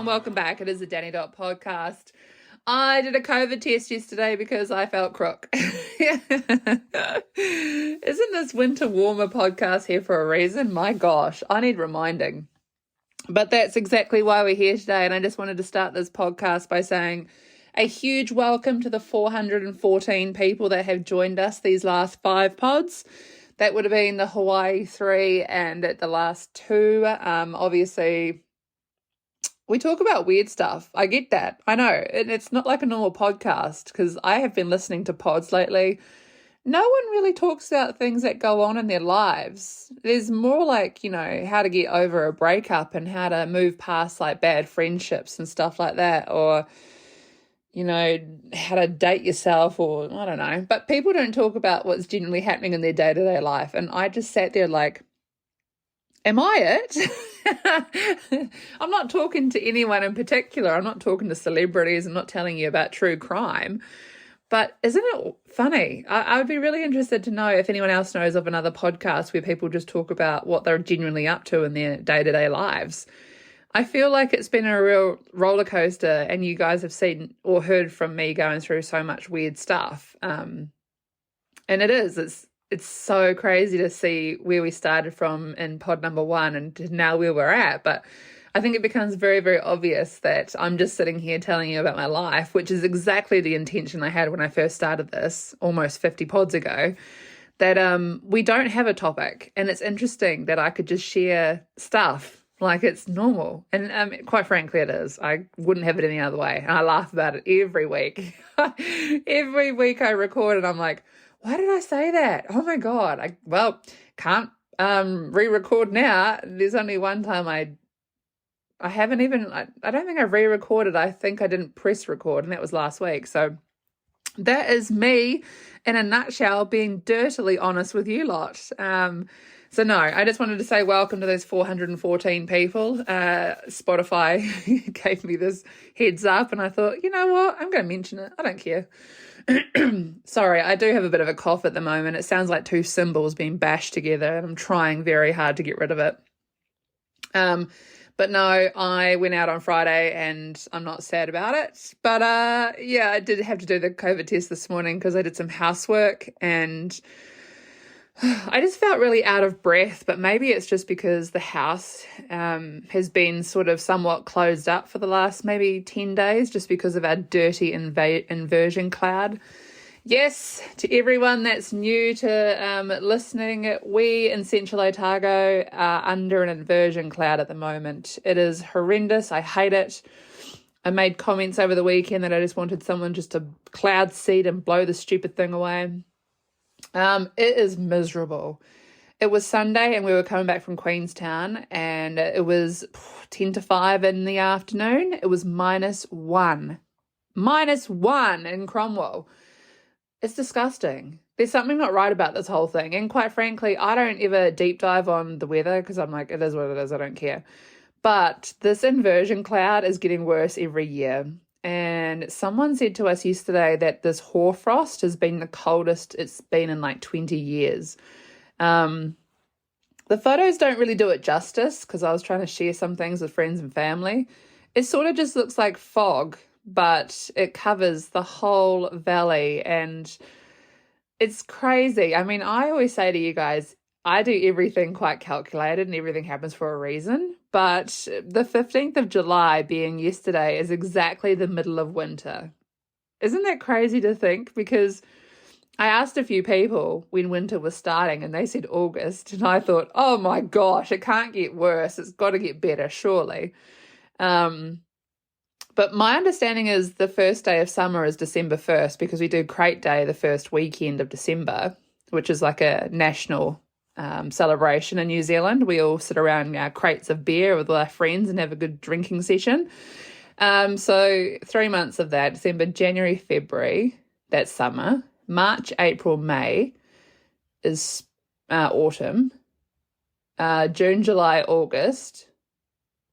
everyone, welcome back. It is the Danny Dot podcast. I did a COVID test yesterday because I felt crook. Isn't this winter warmer podcast here for a reason? My gosh, I need reminding. But that's exactly why we're here today, and I just wanted to start this podcast by saying a huge welcome to the 414 people that have joined us these last 5 pods. That would have been the Hawaii 3 and at the last 2. Obviously, we talk about weird stuff. I get that. I know. It's not like a normal podcast because I have been listening to pods lately. No one really talks about things that go on in their lives. There's more like, how to get over a breakup and how to move past like bad friendships and stuff like that, or, how to date yourself, or I don't know. But people don't talk about what's genuinely happening in their day-to-day life. And I just sat there like, am I it? I'm not talking to anyone in particular. I'm not talking to celebrities. I'm not telling you about true crime. But isn't it funny? I would be really interested to know if anyone else knows of another podcast where people just talk about what they're genuinely up to in their day-to-day lives. I feel like it's been a real roller coaster, and you guys have seen or heard from me going through so much weird stuff. And it's so crazy to see where we started from in pod number 1 and to now where we're at. But I think it becomes very, very obvious that I'm just sitting here telling you about my life, which is exactly the intention I had when I first started this almost 50 pods ago, that we don't have a topic. And it's interesting that I could just share stuff like it's normal. And quite frankly, it is. I wouldn't have it any other way. And I laugh about it every week. Every week I record and I'm like, why did I say that? Oh my God. I can't re-record now. There's only one time I don't think I re-recorded. I think I didn't press record, and that was last week. So that is me in a nutshell, being dirtily honest with you lot. So no, I just wanted to say welcome to those 414 people. Spotify gave me this heads up, and I thought, you know what? I'm going to mention it. I don't care. Sorry, I do have a bit of a cough at the moment. It sounds like 2 cymbals being bashed together, and I'm trying very hard to get rid of it. But no, I went out on Friday and I'm not sad about it. But I did have to do the COVID test this morning because I did some housework and I just felt really out of breath. But maybe it's just because the house has been sort of somewhat closed up for the last maybe 10 days just because of our dirty inversion cloud. Yes, to everyone that's new to listening, we in Central Otago are under an inversion cloud at the moment. It is horrendous. I hate it. I made comments over the weekend that I just wanted someone just to cloud seed and blow the stupid thing away. It is miserable. It was Sunday and we were coming back from Queenstown and it was 10 to 5 in the afternoon. It was -1. -1 in Cromwell. It's disgusting. There's something not right about this whole thing. And quite frankly, I don't ever deep dive on the weather because I'm like, it is what it is. I don't care. But this inversion cloud is getting worse every year. And someone said to us yesterday that this hoarfrost has been the coldest it's been in like 20 years. The photos don't really do it justice because I was trying to share some things with friends and family. It sort of just looks like fog, but it covers the whole valley and it's crazy. I mean, I always say to you guys, I do everything quite calculated and everything happens for a reason, but the 15th of July being yesterday is exactly the middle of winter. Isn't that crazy to think? Because I asked a few people when winter was starting and they said August, and I thought, oh my gosh, it can't get worse. It's got to get better, surely. But my understanding is the first day of summer is December 1st because we do Crate Day the first weekend of December, which is like a national celebration in New Zealand. We all sit around crates of beer with our friends and have a good drinking session. So 3 months of that, December, January, February, that's summer. March, April, May is autumn. June, July, August,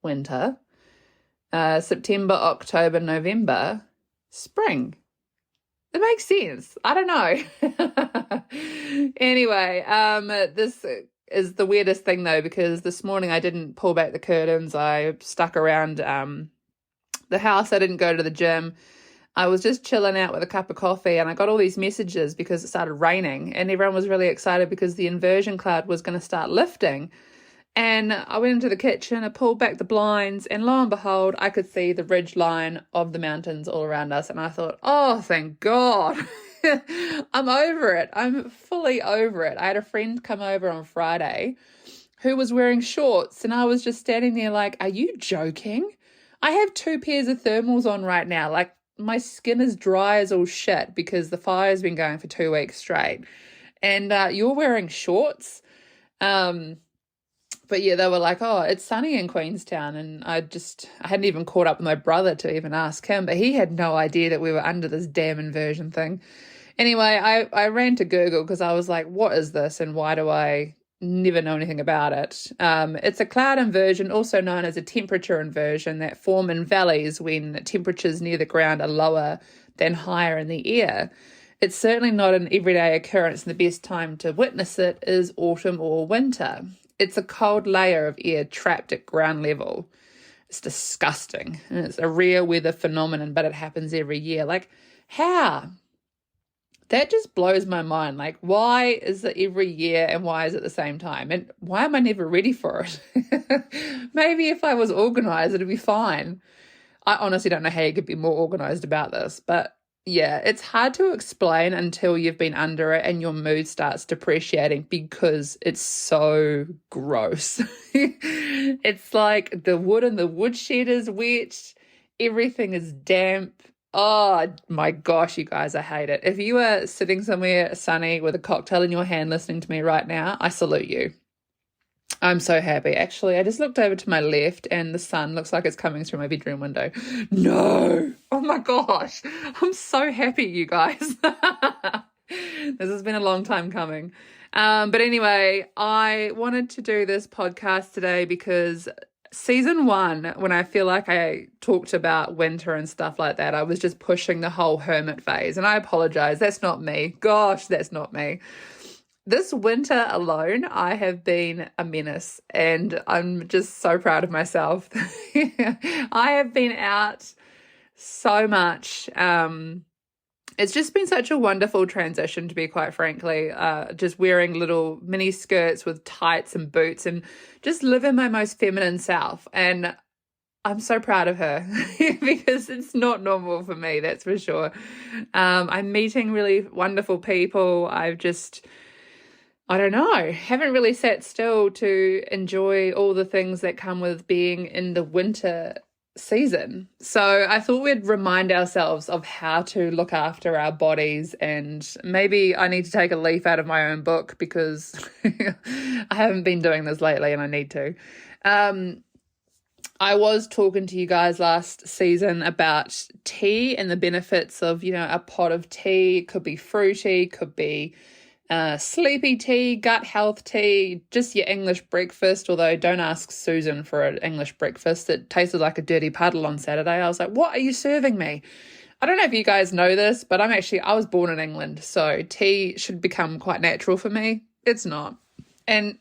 winter. September, October, November, spring. It makes sense. I don't know. Anyway, this is the weirdest thing though, because this morning I didn't pull back the curtains. I stuck around the house. I didn't go to the gym. I was just chilling out with a cup of coffee, and I got all these messages because it started raining, and everyone was really excited because the inversion cloud was going to start lifting. And I went into the kitchen, I pulled back the blinds, and lo and behold, I could see the ridge line of the mountains all around us. And I thought, oh, thank God. I'm over it. I'm fully over it. I had a friend come over on Friday who was wearing shorts, and I was just standing there like, are you joking? I have 2 pairs of thermals on right now. Like, my skin is dry as all shit because the fire's been going for 2 weeks straight. And you're wearing shorts? But yeah, they were like, oh, it's sunny in Queenstown. And I hadn't even caught up with my brother to even ask him, but he had no idea that we were under this damn inversion thing. Anyway, I ran to Google because I was like, what is this and why do I never know anything about it? It's a cloud inversion, also known as a temperature inversion, that form in valleys when temperatures near the ground are lower than higher in the air. It's certainly not an everyday occurrence, and the best time to witness it is autumn or winter. It's a cold layer of air trapped at ground level. It's disgusting. And it's a rare weather phenomenon, but it happens every year. Like, how? That just blows my mind. Like, why is it every year and why is it the same time? And why am I never ready for it? Maybe if I was organized, it'd be fine. I honestly don't know how you could be more organized about this, but yeah, it's hard to explain until you've been under it and your mood starts depreciating because it's so gross. It's like the wood in the woodshed is wet. Everything is damp. Oh my gosh, you guys, I hate it. If you are sitting somewhere sunny with a cocktail in your hand listening to me right now, I salute you. I'm so happy. Actually, I just looked over to my left and the sun looks like it's coming through my bedroom window. No. Oh my gosh. I'm so happy, you guys. This has been a long time coming. But anyway, I wanted to do this podcast today because season 1, when I feel like I talked about winter and stuff like that, I was just pushing the whole hermit phase. And I apologize. That's not me. Gosh, that's not me. This winter alone, I have been a menace, and I'm just so proud of myself. I have been out so much. It's just been such a wonderful transition, to be quite frankly, just wearing little mini skirts with tights and boots and just living my most feminine self. And I'm so proud of her because it's not normal for me, that's for sure. I'm meeting really wonderful people. I don't know, haven't really sat still to enjoy all the things that come with being in the winter season. So I thought we'd remind ourselves of how to look after our bodies, and maybe I need to take a leaf out of my own book because I haven't been doing this lately and I need to. I was talking to you guys last season about tea and the benefits of, a pot of tea. It could be fruity, could be sleepy tea, gut health tea, just your English breakfast, although don't ask Susan for an English breakfast. It tasted like a dirty puddle on Saturday. I was like, what are you serving me? I don't know if you guys know this, but I was born in England, so tea should become quite natural for me. It's not. And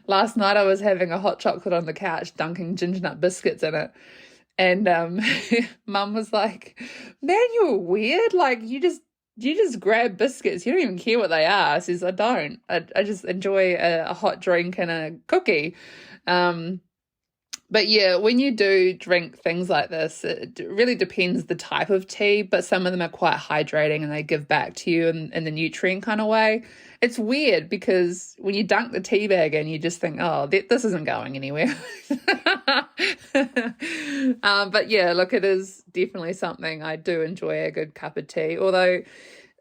last night I was having a hot chocolate on the couch, dunking ginger nut biscuits in it. And Mum was like, man, you're weird. Like, you just grab biscuits. You don't even care what they are. I says, I don't. I just enjoy a hot drink and a cookie. But yeah, when you do drink things like this, it really depends the type of tea, but some of them are quite hydrating and they give back to you in the nutrient kind of way. It's weird because when you dunk the tea bag in, you just think, oh, this isn't going anywhere. But yeah, look, it is definitely something I do enjoy, a good cup of tea. Although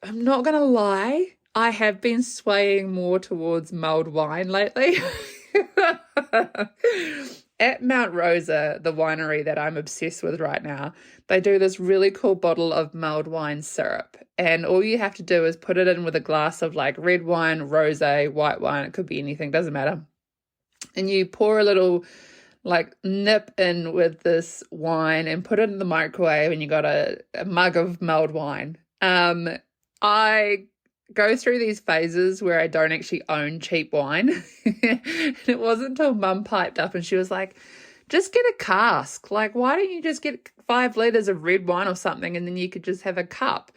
I'm not going to lie, I have been swaying more towards mulled wine lately. At Mount Rosa, the winery that I'm obsessed with right now, they do this really cool bottle of mulled wine syrup. And all you have to do is put it in with a glass of like red wine, rosé, white wine. It could be anything, doesn't matter. And you pour a little like nip in with this wine and put it in the microwave, and you got a mug of mulled wine. I go through these phases where I don't actually own cheap wine. And it wasn't until Mum piped up and she was like, just get a cask. Like, why don't you just get 5 liters of red wine or something, and then you could just have a cup?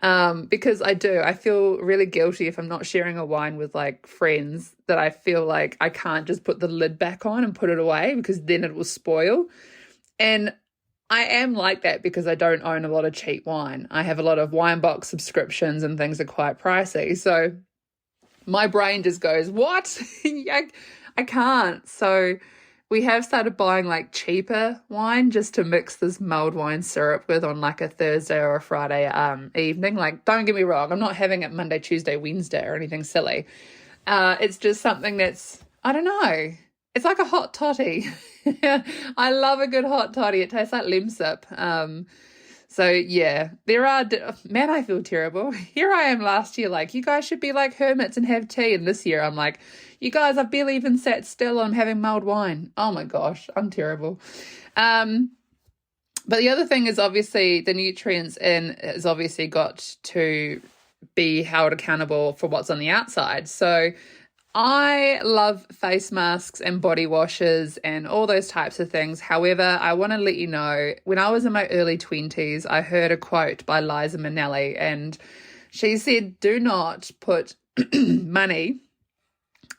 Because I feel really guilty if I'm not sharing a wine with like friends, that I feel like I can't just put the lid back on and put it away because then it will spoil. And I am like that because I don't own a lot of cheap wine. I have a lot of wine box subscriptions and things are quite pricey. So my brain just goes, what? I can't. So we have started buying like cheaper wine just to mix this mulled wine syrup with on like a Thursday or a Friday evening. Like, don't get me wrong, I'm not having it Monday, Tuesday, Wednesday or anything silly. It's just something that's, I don't know, it's like a hot toddy. I love a good hot toddy. It tastes like lemsip. So yeah, man, I feel terrible. Here I am last year, like, you guys should be like hermits and have tea. And this year I'm like, you guys, I've barely even sat still. I'm having mulled wine. Oh my gosh, I'm terrible. But the other thing is obviously the nutrients in has obviously got to be held accountable for what's on the outside. So I love face masks and body washes and all those types of things. However, I want to let you know, when I was in my early 20s, I heard a quote by Liza Minnelli, and she said, do not put money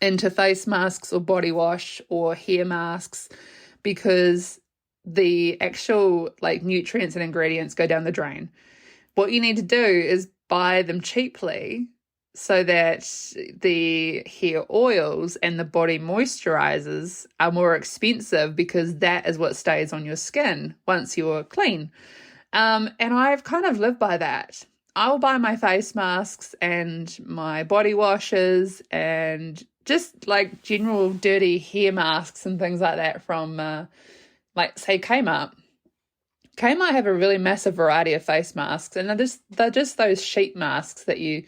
into face masks or body wash or hair masks because the actual like nutrients and ingredients go down the drain. What you need to do is buy them cheaply so that the hair oils and the body moisturizers are more expensive, because that is what stays on your skin once you're clean. And I've kind of lived by that. I'll buy my face masks and my body washes and just like general dirty hair masks and things like that from like say Kmart. Kmart have a really massive variety of face masks, and they're just those sheet masks that you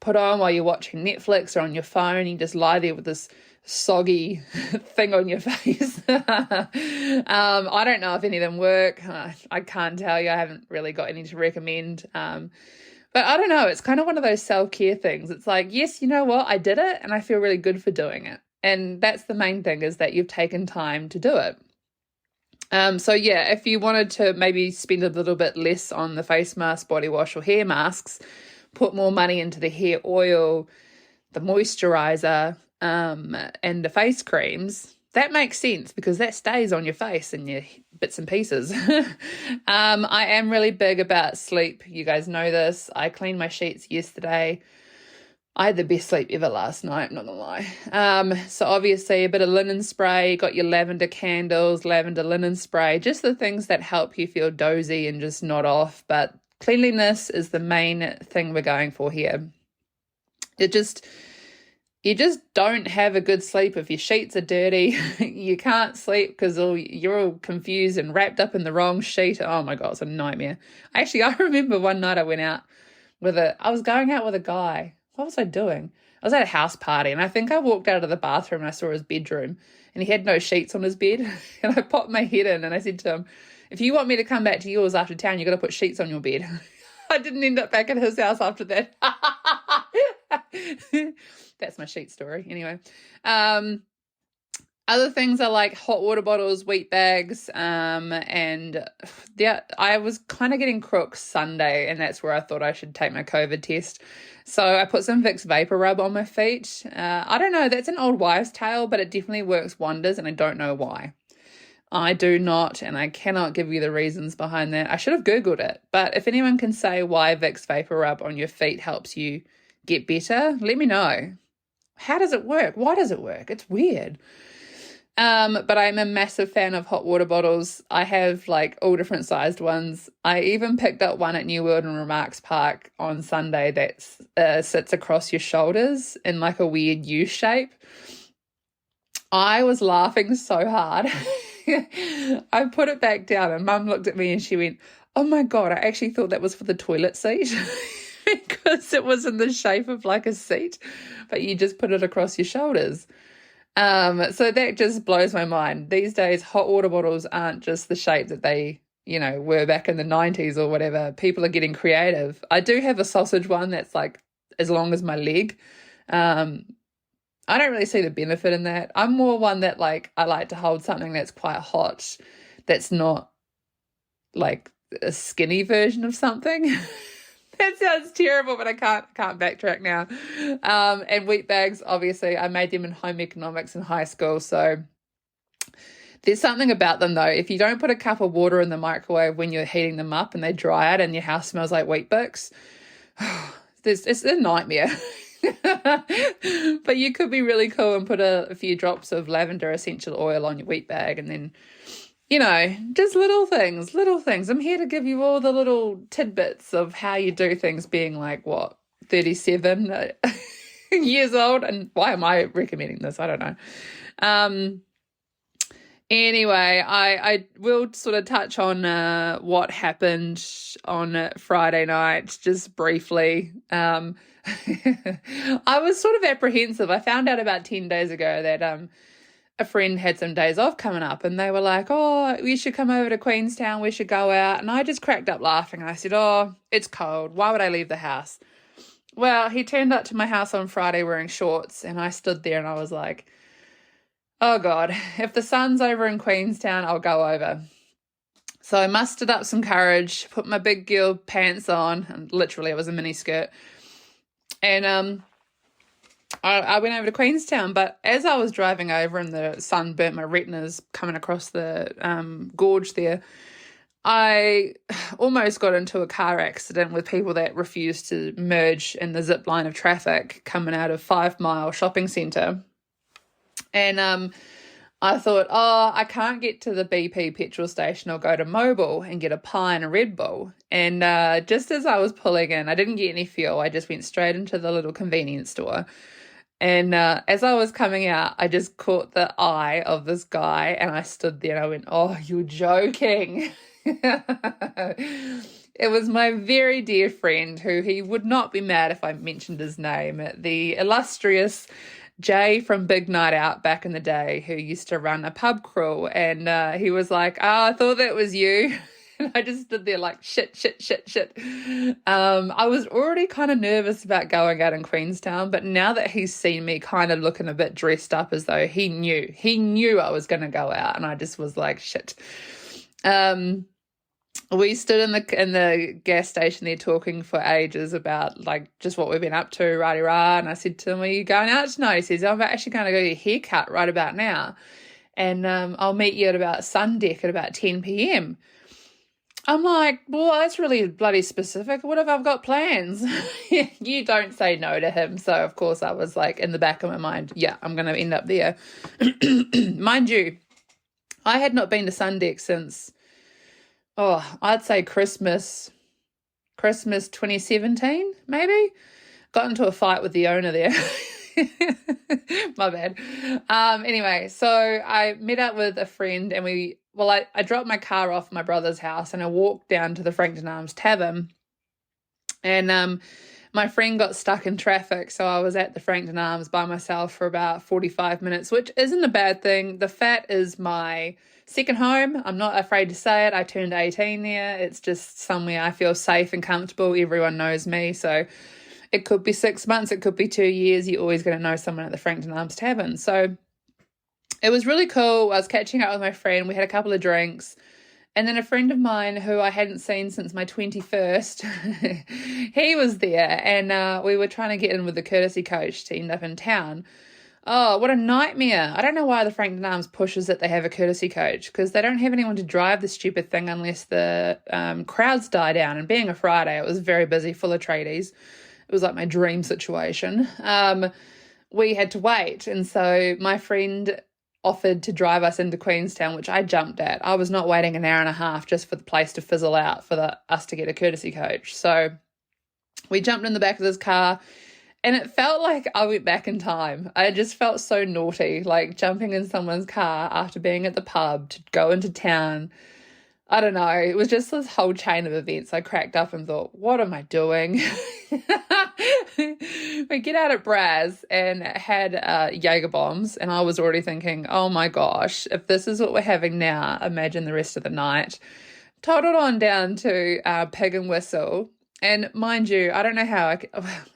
put on while you're watching Netflix or on your phone. You just lie there with this soggy thing on your face. I don't know if any of them work. I can't tell you. I haven't really got any to recommend. But I don't know. It's kind of one of those self-care things. It's like, yes, you know what? I did it and I feel really good for doing it. And that's the main thing, is that you've taken time to do it. So yeah, if you wanted to maybe spend a little bit less on the face mask, body wash or hair masks, put more money into the hair oil, the moisturizer, and the face creams, that makes sense because that stays on your face and your bits and pieces. I am really big about sleep. You guys know this. I cleaned my sheets yesterday. I had the best sleep ever last night, not gonna lie. So obviously a bit of linen spray, got your lavender candles, lavender linen spray, just the things that help you feel dozy and just nod off. But cleanliness is the main thing we're going for here. You just don't have a good sleep if your sheets are dirty. You can't sleep because you're all confused and wrapped up in the wrong sheet. Oh my God, it's a nightmare. Actually, I remember one night I went out I was going out with a guy. What was I doing? I was at a house party, and I think I walked out of the bathroom and I saw his bedroom and he had no sheets on his bed. And I popped my head in and I said to him, if you want me to come back to yours after town, you got to put sheets on your bed. I didn't end up back at his house after that. That's my sheet story. Anyway, other things are like hot water bottles, wheat bags, and yeah, I was kind of getting crook Sunday, and that's where I thought I should take my COVID test. So I put some Vicks Vapor Rub on my feet. I don't know, that's an old wives' tale, but it definitely works wonders, and I don't know why. I do not, and I cannot give you the reasons behind that. I should have Googled it, but if anyone can say why Vicks Vapor Rub on your feet helps you get better, let me know. How does it work? Why does it work? It's weird. But I'm a massive fan of hot water bottles. I have like all different sized ones. I even picked up one at New World and Remarks Park on Sunday that sits across your shoulders in like a weird U shape. I was laughing so hard. I put it back down and Mum looked at me and she went, oh my God, I actually thought that was for the toilet seat because it was in the shape of like a seat, but you just put it across your shoulders. So that just blows my mind. These days, hot water bottles aren't just the shape that they, were back in the 90s or whatever. People are getting creative. I do have a sausage one that's like as long as my leg. I don't really see the benefit in that. I'm more one that like I like to hold something that's quite hot, that's not like a skinny version of something. That sounds terrible, but I can't backtrack now. And wheat bags, obviously, I made them in home economics in high school, so there's something about them though. If you don't put a cup of water in the microwave when you're heating them up and they dry out and your house smells like wheat bix, it's a nightmare. But you could be really cool and put a few drops of lavender essential oil on your wheat bag, and then, you know, just little things. I'm here to give you all the little tidbits of how you do things, being like, 37 years old. And why am I recommending this? I don't know. Anyway, I will sort of touch on what happened on Friday night, just briefly. I was sort of apprehensive. I found out about 10 days ago that a friend had some days off coming up, and they were like, oh, we should come over to Queenstown, we should go out. And I just cracked up laughing. I said, oh, it's cold. Why would I leave the house? Well, he turned up to my house on Friday wearing shorts, and I stood there and I was like, oh God, if the sun's over in Queenstown, I'll go over. So I mustered up some courage, put my big girl pants on, and literally it was a mini skirt. And I went over to Queenstown, but as I was driving over and the sun burnt my retinas coming across the gorge there, I almost got into a car accident with people that refused to merge in the zip line of traffic coming out of 5 Mile shopping centre. And I thought, oh, I can't get to the BP petrol station or go to Mobil and get a pie and a Red Bull. And just as I was pulling in, I didn't get any fuel. I just went straight into the little convenience store. And as I was coming out, I just caught the eye of this guy, and I stood there and I went, oh, you're joking. It was my very dear friend, who he would not be mad if I mentioned his name, the illustrious Jay from Big Night Out back in the day, who used to run a pub crawl. And he was like, oh, I thought that was you. And I just stood there like, shit. I was already kind of nervous about going out in Queenstown, but now that he's seen me kind of looking a bit dressed up, as though he knew I was going to go out, and I just was like, shit. We stood in the gas station there talking for ages about like just what we've been up to, rah-de-rah. And I said to him, are you going out tonight? He says, I'm actually going to go get a haircut right about now. And I'll meet you at about Sundeck at about 10 p.m. I'm like, well, that's really bloody specific. What if I've got plans? You don't say no to him. So, of course, I was like, in the back of my mind, yeah, I'm going to end up there. Mind you, I had not been to Sundeck since, I'd say Christmas 2017, maybe. Got into a fight with the owner there. My bad. Anyway, so I met up with a friend, and I dropped my car off at my brother's house, and I walked down to the Frankton Arms Tavern, and my friend got stuck in traffic, so I was at the Frankton Arms by myself for about 45 minutes, which isn't a bad thing. The Fat is my second home. I'm not afraid to say it. I turned 18 there. It's just somewhere I feel safe and comfortable. Everyone knows me, so it could be 6 months, it could be 2 years. You're always going to know someone at the Frankton Arms Tavern. So it was really cool. I was catching up with my friend. We had a couple of drinks. And then a friend of mine who I hadn't seen since my 21st, he was there. And we were trying to get in with the courtesy coach to end up in town. Oh, what a nightmare. I don't know why the Frankton Arms pushes that they have a courtesy coach, because they don't have anyone to drive the stupid thing unless the crowds die down. And being a Friday, it was very busy, full of tradies. It was like my dream situation. We had to wait. And so my friend offered to drive us into Queenstown, which I jumped at. I was not waiting an hour and a half just for the place to fizzle out for us to get a courtesy coach. So we jumped in the back of this car, and it felt like I went back in time. I just felt so naughty, like jumping in someone's car after being at the pub to go into town. I don't know. It was just this whole chain of events. I cracked up and thought, what am I doing? We get out at Braz and had Jaeger bombs, and I was already thinking, oh my gosh, if this is what we're having now, imagine the rest of the night. Toddled on down to Pig and Whistle. And mind you, I don't know how,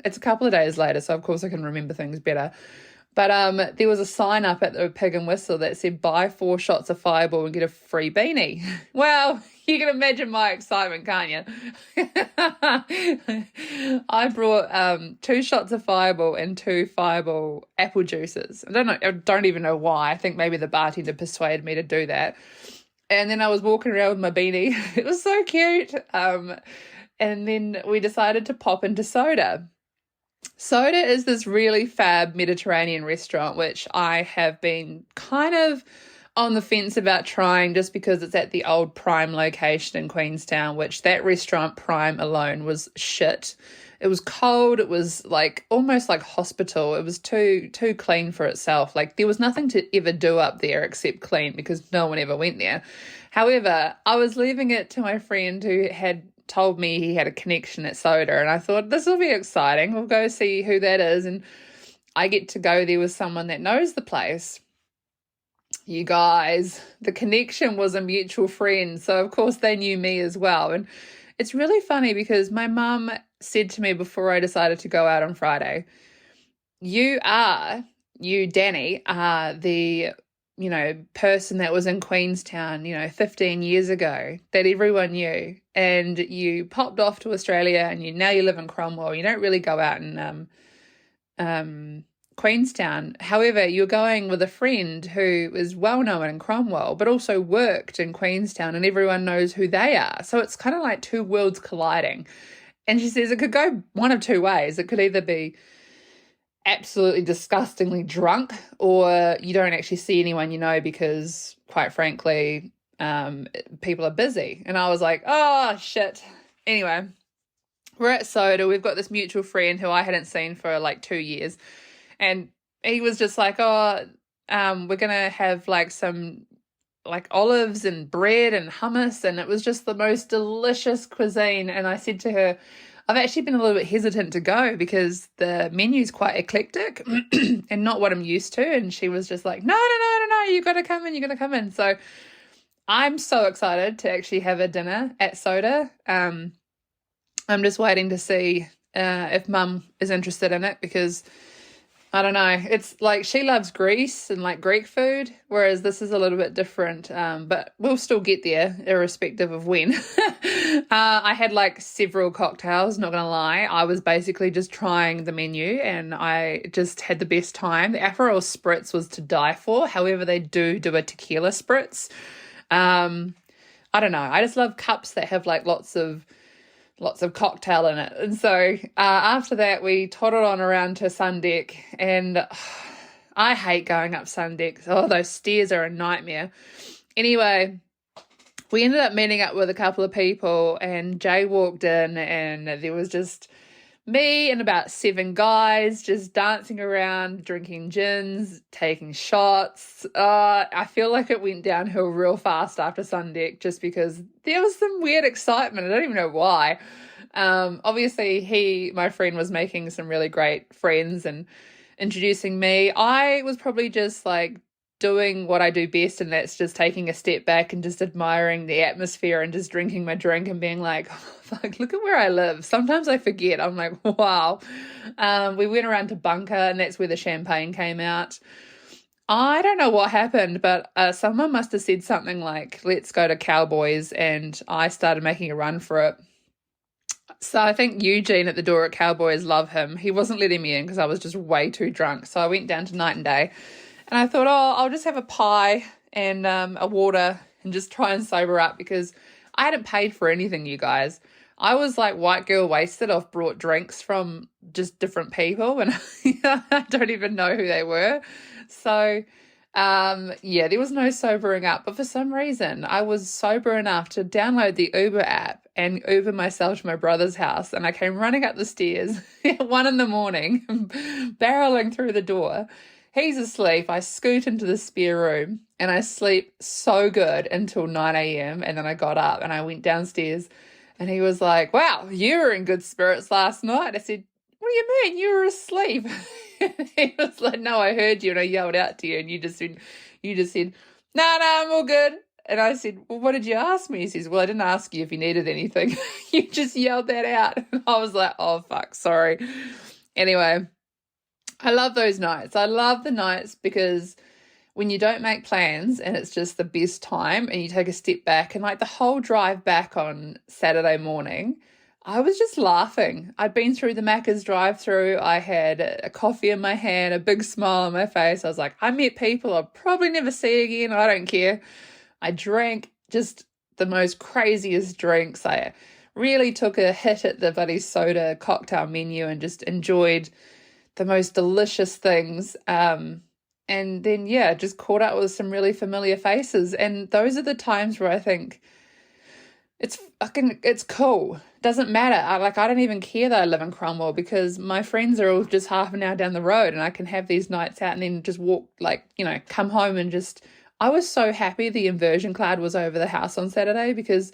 it's a couple of days later, so of course I can remember things better. But there was a sign up at the Pig and Whistle that said, buy 4 shots of Fireball and get a free beanie. Well, you can imagine my excitement, can't you? I brought 2 shots of Fireball and 2 Fireball apple juices. I don't even know why. I think maybe the bartender persuaded me to do that. And then I was walking around with my beanie. It was so cute. And then we decided to pop into Soda. Soda is this really fab Mediterranean restaurant, which I have been kind of on the fence about trying just because it's at the old Prime location in Queenstown, which that restaurant Prime alone was shit. It was cold. It was like almost like hospital. It was too clean for itself. Like there was nothing to ever do up there except clean because no one ever went there. However, I was leaving it to my friend who had told me he had a connection at Soda, and I thought this will be exciting. We'll go see who that is, and I get to go there with someone that knows the place. You guys, the connection was a mutual friend, so of course they knew me as well. And it's really funny because my mum said to me before I decided to go out on Friday, you, Danny, are the person that was in Queenstown, 15 years ago that everyone knew, and you popped off to Australia and now you live in Cromwell. You don't really go out in Queenstown. However, you're going with a friend who is well known in Cromwell, but also worked in Queenstown, and everyone knows who they are. So it's kind of like 2 worlds colliding. And she says it could go one of 2 ways. It could either be absolutely disgustingly drunk, or you don't actually see anyone because, quite frankly, people are busy. And I was like, oh, shit. Anyway, we're at Soda. We've got this mutual friend who I hadn't seen for like 2 years. And he was just like, we're going to have like some like olives and bread and hummus. And it was just the most delicious cuisine. And I said to her, I've actually been a little bit hesitant to go because the menu's quite eclectic and not what I'm used to. And she was just like, no, you got to come in. So I'm so excited to actually have a dinner at Soda. I'm just waiting to see if Mum is interested in it because I don't know. It's like she loves Greece and like Greek food, whereas this is a little bit different. But we'll still get there, irrespective of when. I had like several cocktails, not going to lie. I was basically just trying the menu and I just had the best time. The Aperol Spritz was to die for. However, they do a tequila Spritz. I don't know. I just love cups that have like lots of cocktail in it. And so after that, we toddled on around to Sundeck, and I hate going up Sundeck. Oh, those stairs are a nightmare. Anyway, we ended up meeting up with a couple of people, and Jay walked in, and there was just me and about 7 guys just dancing around, drinking gins, taking shots. I feel like it went downhill real fast after Sundeck just because there was some weird excitement. I don't even know why. Obviously, my friend was making some really great friends and introducing me. I was probably just like doing what I do best, and that's just taking a step back and just admiring the atmosphere and just drinking my drink and being like, oh, fuck, look at where I live. Sometimes I forget. I'm like, wow. We went around to Bunker, and that's where the champagne came out. I don't know what happened, but someone must have said something like, let's go to Cowboys, and I started making a run for it. So I think Eugene at the door at Cowboys, love him. He wasn't letting me in because I was just way too drunk. So I went down to Night and Day. And I thought, I'll just have a pie and a water and just try and sober up because I hadn't paid for anything, you guys. I was like white girl wasted. I've brought drinks from just different people and I don't even know who they were. So, there was no sobering up. But for some reason, I was sober enough to download the Uber app and Uber myself to my brother's house. And I came running up the stairs at 1 a.m, barreling through the door. He's asleep. I scoot into the spare room and I sleep so good until 9 a.m. And then I got up and I went downstairs and he was like, wow, you were in good spirits last night. I said, what do you mean? You were asleep. He was like, no, I heard you and I yelled out to you and you just said, no, I'm all good. And I said, well, what did you ask me? He says, well, I didn't ask you if you needed anything. You just yelled that out. And I was like, oh, fuck, sorry. Anyway, I love those nights. I love the nights because when you don't make plans and it's just the best time and you take a step back, and like the whole drive back on Saturday morning, I was just laughing. I'd been through the Macca's drive-through. I had a coffee in my hand, a big smile on my face. I was like, I met people I'll probably never see again. I don't care. I drank just the most craziest drinks. I really took a hit at the bloody soda cocktail menu and just enjoyed the most delicious things. And then, yeah, just caught up with some really familiar faces. And those are the times where I think it's cool. Doesn't matter. I don't even care that I live in Cromwell, because my friends are all just half an hour down the road, and I can have these nights out and then just walk, come home and just, I was so happy the inversion cloud was over the house on Saturday, because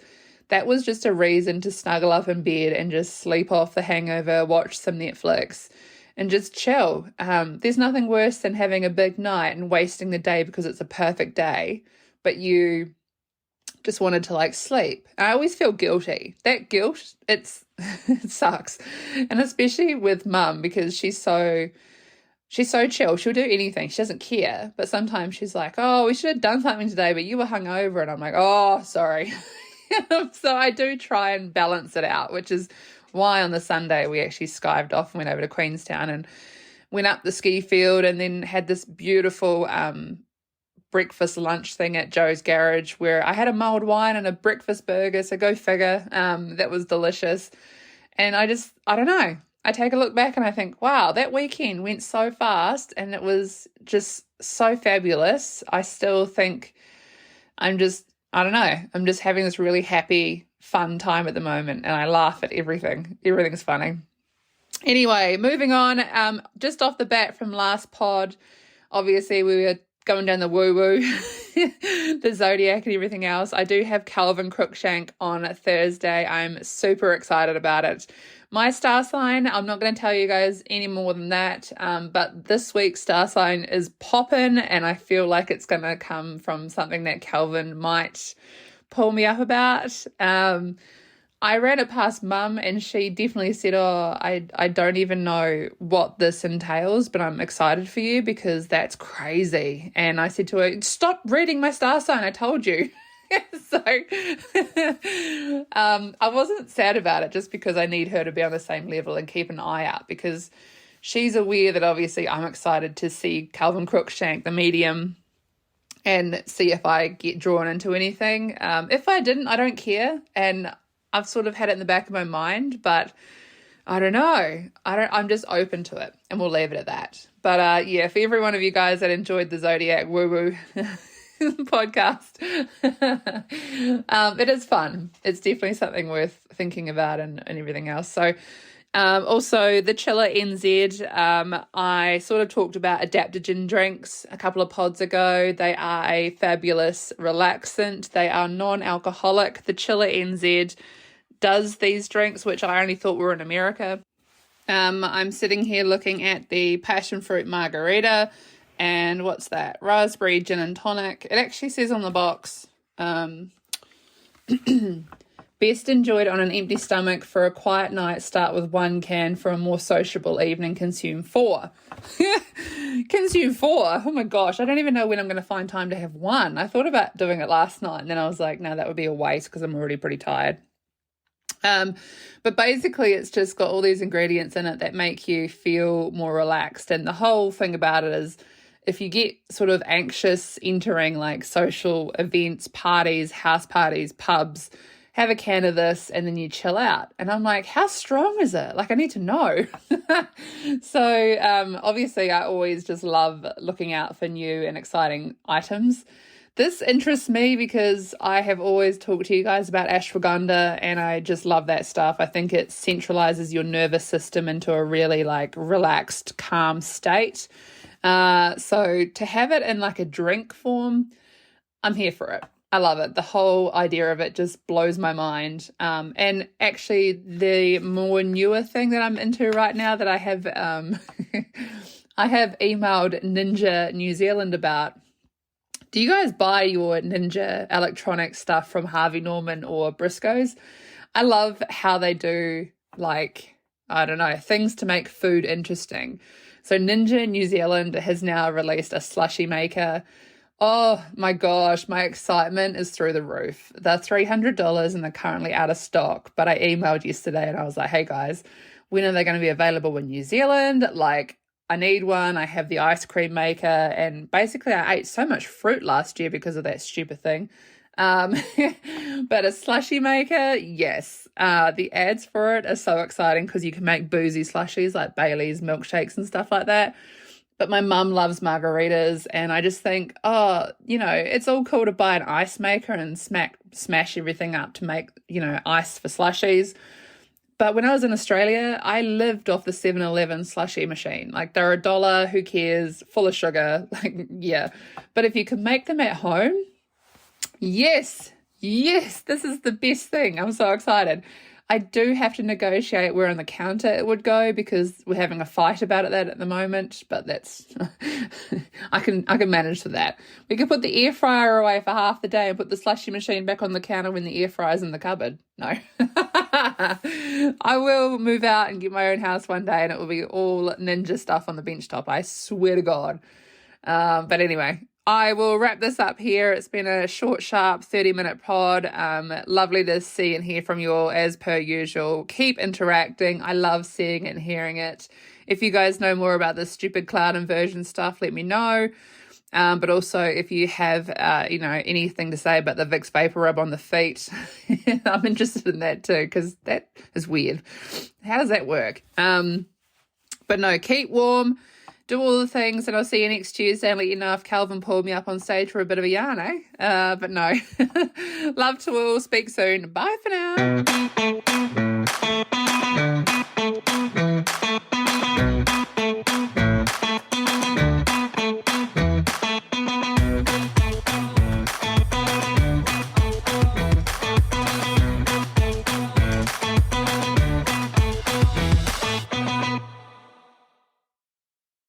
that was just a reason to snuggle up in bed and just sleep off the hangover, watch some Netflix and just chill. There's nothing worse than having a big night and wasting the day because it's a perfect day, but you just wanted to sleep. And I always feel guilty. That guilt, it sucks. And especially with mum, because she's so chill. She'll do anything. She doesn't care. But sometimes she's like, oh, we should have done something today, but you were hungover. And I'm like, oh, sorry. So I do try and balance it out, which is why on the Sunday we actually skived off and went over to Queenstown and went up the ski field, and then had this beautiful breakfast lunch thing at Joe's Garage where I had a mulled wine and a breakfast burger, so go figure. That was delicious. And I don't know, I take a look back and I think, wow, that weekend went so fast and it was just so fabulous. I still think I'm just having this really happy, fun time at the moment, and I laugh at everything. Everything's funny. Anyway, moving on, just off the bat from last pod, obviously we were going down the woo-woo, the zodiac and everything else. I do have Calvin Cruikshank on Thursday. I'm super excited about it. My star sign, I'm not going to tell you guys any more than that, but this week's star sign is poppin', and I feel like it's going to come from something that Calvin might pull me up about. I ran it past mum, and she definitely said, oh, I don't even know what this entails, but I'm excited for you because that's crazy. And I said to her, stop reading my star sign, I told you. So I wasn't sad about it, just because I need her to be on the same level and keep an eye out, because she's aware that obviously I'm excited to see Calvin Cruikshank, the medium, and see if I get drawn into anything. If I didn't, I don't care. And I've sort of had it in the back of my mind, but I don't know. I'm just open to it, and we'll leave it at that. But yeah, for every one of you guys that enjoyed the Zodiac woo-woo podcast, it is fun. It's definitely something worth thinking about and everything else. So also the Chiller NZ, I sort of talked about adaptogen drinks a couple of pods ago. They are a fabulous relaxant. They are non-alcoholic. The Chiller NZ does these drinks, which I only thought were in America. I'm sitting here looking at the passion fruit margarita, and what's that? Raspberry gin and tonic. It actually says on the box, best enjoyed on an empty stomach. For a quiet night, start with 1 can. For a more sociable evening, consume 4. Consume 4? Oh my gosh, I don't even know when I'm going to find time to have one. I thought about doing it last night, and then I was like, no, that would be a waste because I'm already pretty tired. But basically it's just got all these ingredients in it that make you feel more relaxed. And the whole thing about it is, if you get sort of anxious entering like social events, parties, house parties, pubs, have a can of this and then you chill out. And I'm like, how strong is it? Like, I need to know. So obviously I always just love looking out for new and exciting items. This interests me because I have always talked to you guys about ashwagandha, and I just love that stuff. I think it centralizes your nervous system into a really relaxed, calm state. So to have it in like a drink form, I'm here for it. I love it. The whole idea of it just blows my mind. And actually the more newer thing that I'm into right now that I have, I have emailed Ninja New Zealand about. Do you guys buy your Ninja electronic stuff from Harvey Norman or Briscoe's? I love how they do, things to make food interesting. So Ninja in New Zealand has now released a slushy maker. Oh my gosh, my excitement is through the roof. They're $300 and they're currently out of stock. But I emailed yesterday and I was like, hey guys, when are they going to be available in New Zealand? Like, I need one. I have the ice cream maker. And basically, I ate so much fruit last year because of that stupid thing. But a slushy maker, yes. The ads for it are so exciting because you can make boozy slushies like Bailey's, milkshakes and stuff like that. But my mum loves margaritas, and I just think, oh, it's all cool to buy an ice maker and smash everything up to make, ice for slushies. But when I was in Australia, I lived off the 7-Eleven slushy machine. Like, they're $1, who cares, full of sugar, like, yeah. But if you can make them at home, yes, this is the best thing. I'm so excited. I do have to negotiate where on the counter it would go because we're having a fight about that at the moment, but that's I can manage for that. We could put the air fryer away for half the day and put the slushy machine back on the counter when the air fryer's in the cupboard. No. I will move out and get my own house one day and it will be all Ninja stuff on the bench top. I swear to God. But anyway, I will wrap this up here. It's been a short, sharp 30-minute pod. Lovely to see and hear from you all as per usual. Keep interacting. I love seeing it and hearing it. If you guys know more about this stupid cloud inversion stuff, let me know. But also if you have, anything to say about the Vicks Vapor Rub on the feet, I'm interested in that too because that is weird. How does that work? But no, keep warm. Do all the things, and I'll see you next Tuesday and let you know if Calvin pulled me up on stage for a bit of a yarn, eh? But no. Love to all. Speak soon. Bye for now.